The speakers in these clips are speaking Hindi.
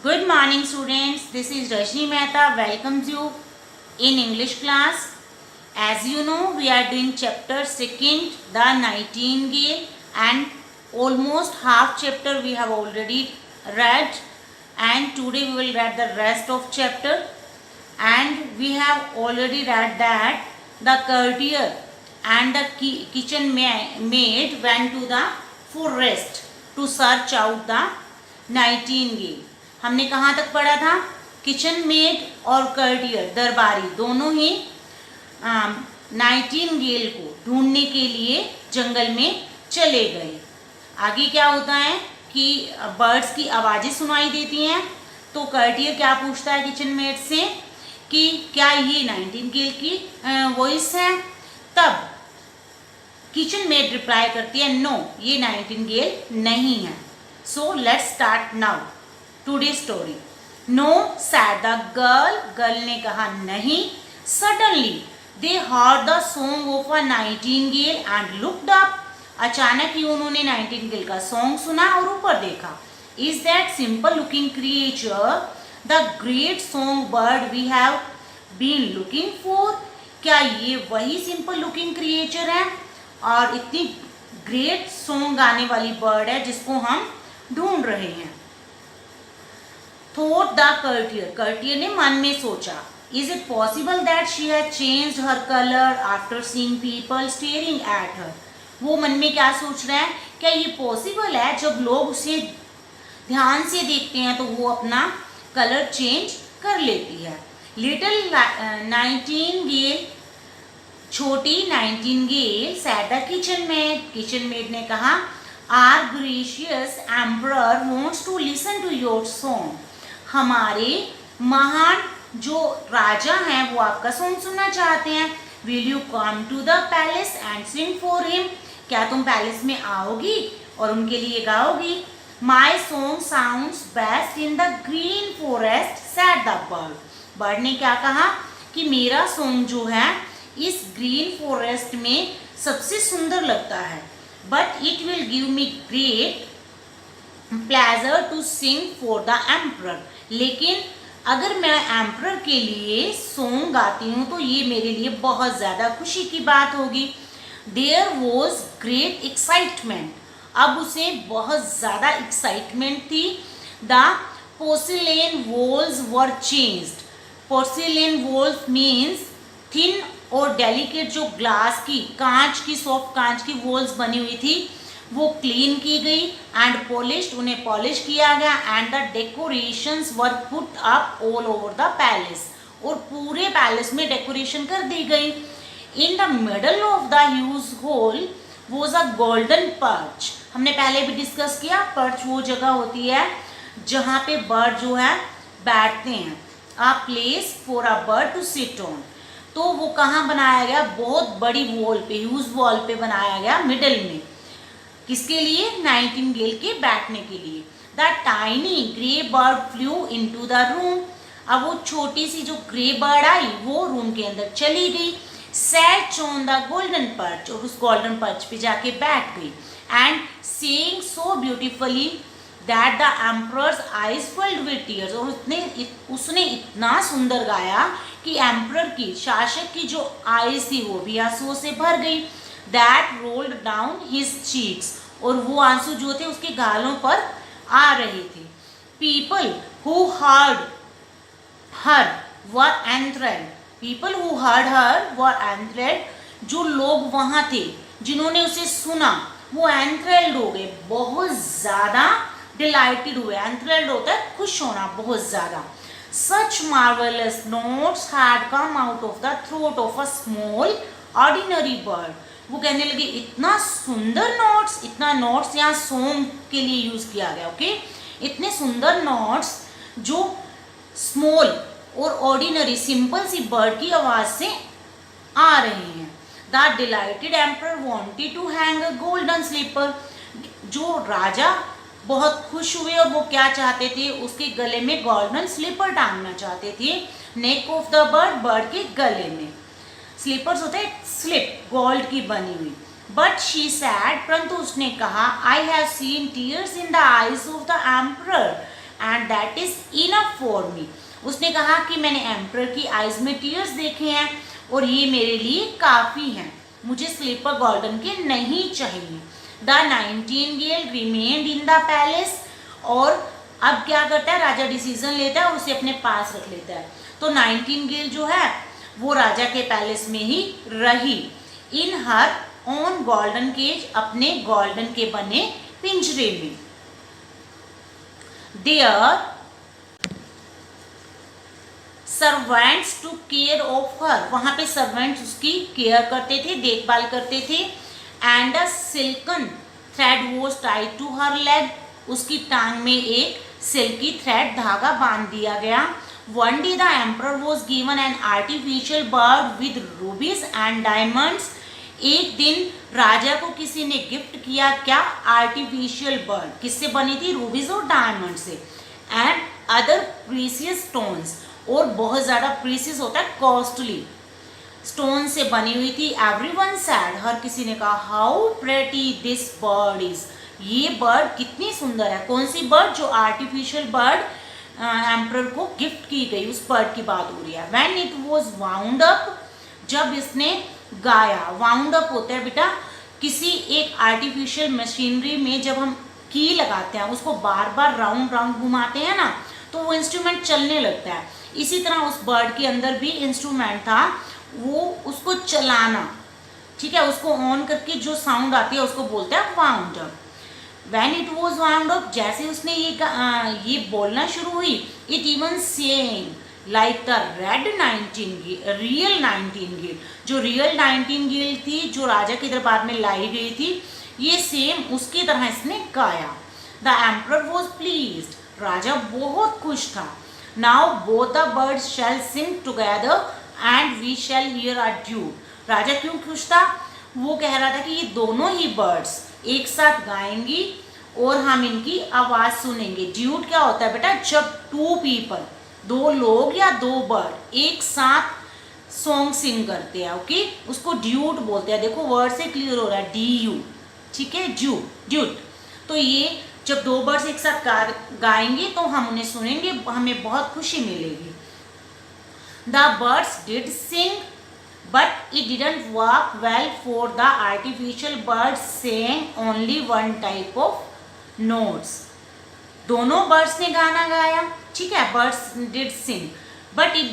Good morning students, this is Rajni Mehta welcomes you in English class. As you know, we are doing chapter 2nd, the Nightingale, and almost half chapter we have already read, and today we will read the rest of chapter. And we have already read that the courtier and the kitchen maid went to the forest to search out the nightingale. हमने कहाँ तक पढ़ा था? किचन मेड और कर्टियर दरबारी दोनों ही नाइटिंगेल को ढूंढने के लिए जंगल में चले गए। आगे क्या होता है कि बर्ड्स की आवाज़ें सुनाई देती हैं, तो कर्टियर क्या पूछता है किचन मेड से कि क्या ये नाइटिंगेल की वॉइस है। तब किचन मेड रिप्लाई करती है नो, ये नाइटिंगेल नहीं है। So let's start now today story. No said the girl ने कहा नहीं। Suddenly they heard the song of a nightingale and looked up. अचानक ही उन्होंने नाइटिंगेल का सॉन्ग सुना और ऊपर देखा। Is that simple looking creature the great song bird we have been looking for? क्या ये वही सिंपल लुकिंग क्रिएचर है और इतनी ग्रेट सॉन्ग गाने वाली बर्ड है जिसको हम ढूंढ रहे हैं? थॉट द कर्टियर ने मन में सोचा। Is it possible that she had changed her colour after seeing people staring at her? वो मन में क्या सोच रहा है, क्या ये पॉसिबल है जब लोग उसे ध्यान से देखते हैं तो वो अपना कलर चेंज कर लेती है। लिटिल नाइटिंगेल, छोटी nightingale, said the kitchen maid ने कहा our gracious emperor wants to listen to your song. हमारे महान जो राजा हैं वो आपका सॉन्ग सुनना चाहते हैं। Will you come to the palace and sing for him? क्या तुम पैलेस में आओगी और उनके लिए गाओगी? My song sounds best in the green forest said the bird. Bird ने क्या कहा कि मेरा सॉन्ग जो है इस ग्रीन फॉरेस्ट में सबसे सुंदर लगता है, but it will give me great pleasure to sing for the emperor. लेकिन अगर मैं एम्परर के लिए सॉन्ग गाती हूँ तो ये मेरे लिए बहुत ज़्यादा खुशी की बात होगी। There was great excitement. अब उसे बहुत ज़्यादा एक्साइटमेंट थी। The porcelain walls were changed. Porcelain walls means thin और डेलिकेट जो ग्लास की, कांच की, सॉफ्ट कांच की वॉल्स बनी हुई थी वो क्लीन की गई एंड पॉलिश्ड, उन्हें पॉलिश किया गया and the decorations were put up all over the palace, और पूरे पैलेस में डेकोरेशन कर दी गई। In the middle of the huge hall was a golden perch. हमने पहले भी डिस्कस किया, पर्च वो जगह होती है जहाँ पे बर्ड जो है बैठते हैं, a place for a bird to sit on. तो वो कहाँ बनाया गया? बहुत बड़ी वॉल पे, ह्यूज वॉल पे बनाया गया मिडल में। किसके लिए? नाइटिंगेल के बैठने के लिए। The tiny grey bird flu into the room. अब वो छोटी सी जो ग्रे बर्ड आई वो रूम के अंदर चली गई। Sat on the golden perch, और उस गोल्डन पर्च पे जाके बैठ गई and saying so beautifully that the emperors eyes filled with tears. और उसने इतना सुंदर गाया कि एम्परर की, शासक की जो आईज थी वो भी आंसुओं से भर गई। That rolled down his cheeks, और वो आंसू जो थे उसके गालों पर आ रहे थे। People who heard her were enthralled. People who heard her were enthralled. जो लोग वहाँ थे जिन्होंने उसे सुना वो एंथ्रेल्ड हो गए, बहुत ज़्यादा डिलाइटेड हुए। एंथ्रेल्ड होता है खुश होना, बहुत ज़्यादा। Such marvellous notes had come out of the throat of a small ordinary bird. वो कहने लगे इतना सुंदर नोट्स, इतना नोट्स यहाँ सॉन्ग के लिए यूज़ किया गया, ओके। इतने सुंदर नोट्स जो स्मॉल और ऑर्डिनरी सिंपल सी बर्ड की आवाज़ से आ रहे हैं। The delighted emperor wanted to hang a golden slipper. जो राजा बहुत खुश हुए और वो क्या चाहते थे, उसके गले में गोल्डन स्लीपर टांगना चाहते थे। Neck of the bird, bird के गले में स्लीपर्स होते हैं, स्लिप गोल्ड की बनी हुई। बट शी सैड, परंतु उसने कहा I have seen tears in the eyes of the emperor. And that is enough for me. उसने कहा कि मैंने एम्परर की आइज में टीयर्स देखे हैं और ये मेरे लिए काफ़ी हैं, मुझे स्लीपर गोल्डन के नहीं चाहिए। The Nightingale remained in the palace, और अब क्या करता है, राजा डिसीजन लेता है और उसे अपने पास रख लेता है। तो नाइटिंगेल जो है वो राजा के पैलेस में ही रही, in her own golden cage, अपने गोल्डन के बने पिंजरे में। Their servants to care of her, वहां पे सर्वेंट्स उसकी केयर करते थे, देखभाल करते थे। And a silken thread was tied to her leg, उसकी टांग में एक सिल्की थ्रेड धागा बांध दिया गया। One day the emperor was given an artificial bird with रूबीज and diamonds, एक दिन राजा को किसी ने गिफ्ट किया क्या, आर्टिफिशियल बर्ड, किससे बनी थी, रूबीज और डायमंड से, एंड अदर प्रीसियस स्टोन्स, और बहुत ज़्यादा प्रीसियस होता है कॉस्टली स्टोन से बनी हुई थी। एवरीवन सैड, हर किसी ने कहा how pretty this bird is, ये बर्ड कितनी सुंदर है। कौन सी बर्ड, जो आर्टिफिशियल बर्ड एम्परर को गिफ्ट की गई, उस बर्ड की बात हो रही है। When it was wound up, जब इसने गाया, वाउंड अप होता है बेटा किसी एक आर्टिफिशियल मशीनरी में जब हम की लगाते हैं, उसको बार बार राउंड राउंड घुमाते हैं ना, तो वो इंस्ट्रूमेंट चलने लगता है। इसी तरह उस बर्ड के अंदर भी इंस्ट्रूमेंट था, वो उसको चलाना, ठीक है, उसको ऑन करके जो साउंड आती है उसको बोलते हैं wound up. When it was wound up, जैसे उसने ये बोलना शुरू हुई, it even saying like the red Nightingale, real Nightingale, जो रियल नाइटिंगेल थी, जो राजा के दरबार में लाई गई थी, ये सेम उसकी तरह इसने गाया। द एम्परर वॉज प्लीज्ड, राजा बहुत खुश था। Now both the birds shall sing together and we shall hear a duet. राजा क्यों खुश था, वो कह रहा था कि ये दोनों ही बर्ड्स एक साथ गाएंगी और हम इनकी आवाज़ सुनेंगे। ड्यूट क्या होता है बेटा, जब टू पीपल, दो लोग या दो बर्ड एक साथ सॉन्ग सिंग करते हैं, ओके, उसको ड्यूट बोलते हैं। देखो वर्ड से क्लियर हो रहा है, DU, ठीक है, ड्यूट। तो ये जब दो बर्ड्स एक साथ गाएंगे तो हम उन्हें सुनेंगे, हमें बहुत खुशी मिलेगी। The birds did Singh but it didn't work well for the artificial birds saying only one type of notes. दोनों बर्ड्स ने गाना गाया, ठीक है, birds did Singh but it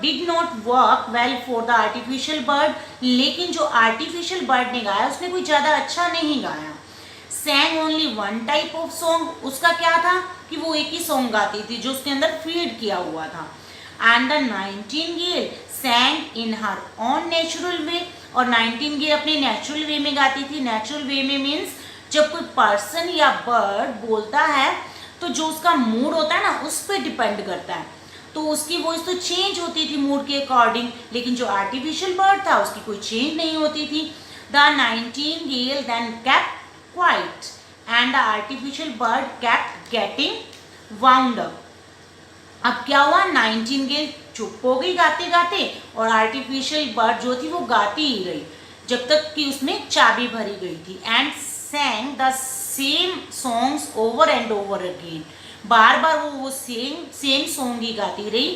did not work well for the artificial bird, लेकिन जो आर्टिफिशियल बर्ड ने गाया उसने कोई ज़्यादा अच्छा नहीं गाया। सैंग only one type of song, उसका क्या था कि वो एक ही सॉन्ग गाती थी जो उसके अंदर फीड किया हुआ था। And the Nightingale सैंग in her on natural way, और नाइटिंगेल अपने नेचुरल वे में गाती थी। नेचुरल वे में मीन्स जब कोई पर्सन या बर्ड बोलता है तो जो उसका मूड होता है ना उस पर डिपेंड करता है, तो उसकी वॉइस तो चेंज होती थी मूड के अकॉर्डिंग, लेकिन जो आर्टिफिशियल बर्ड था उसकी कोई चेंज नहीं होती थी। The nightingale then kept quiet and the artificial bird kept getting wound up. अब क्या हुआ, नाइटिंगेल चुप हो गई गाते गाते, और आर्टिफिशियल बर्ड जो थी वो गाती ही रही जब तक कि उसमें चाबी भरी गई थी। And sang the same songs over and over again, बार बार वो सेम सॉन्ग ही गाती रही।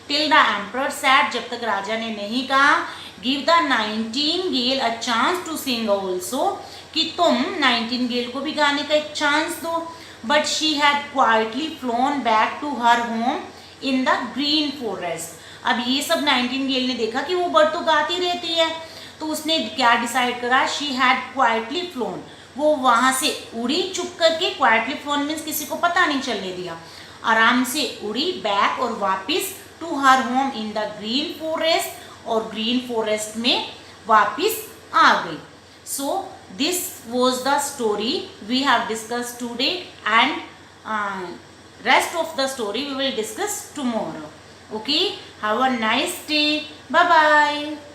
टिल द एम्परर सैड, जब तक राजा ने नहीं कहा give the nightingale a chance to sing also, कि तुम नाइटिंगेल को भी गाने का एक चांस दो। But she had quietly flown back to her home in the green forest. अब ये सब नाइटिंगेल ने देखा कि वो बर्ड तो गाती रहती है, तो उसने क्या डिसाइड करा, शी हैड क्वाइटली फ्लोन, वो वहाँ से उड़ी चुप करके। क्वाइटली फ्लोन मीन्स किसी को पता नहीं चलने दिया, आराम से उड़ी बैक और वापस to her home in the green forest, और ग्रीन फॉरेस्ट में वापस आ गई। सो this was the story we have discussed today, and rest of the story we will discuss tomorrow. Okay, have a nice day. Bye bye.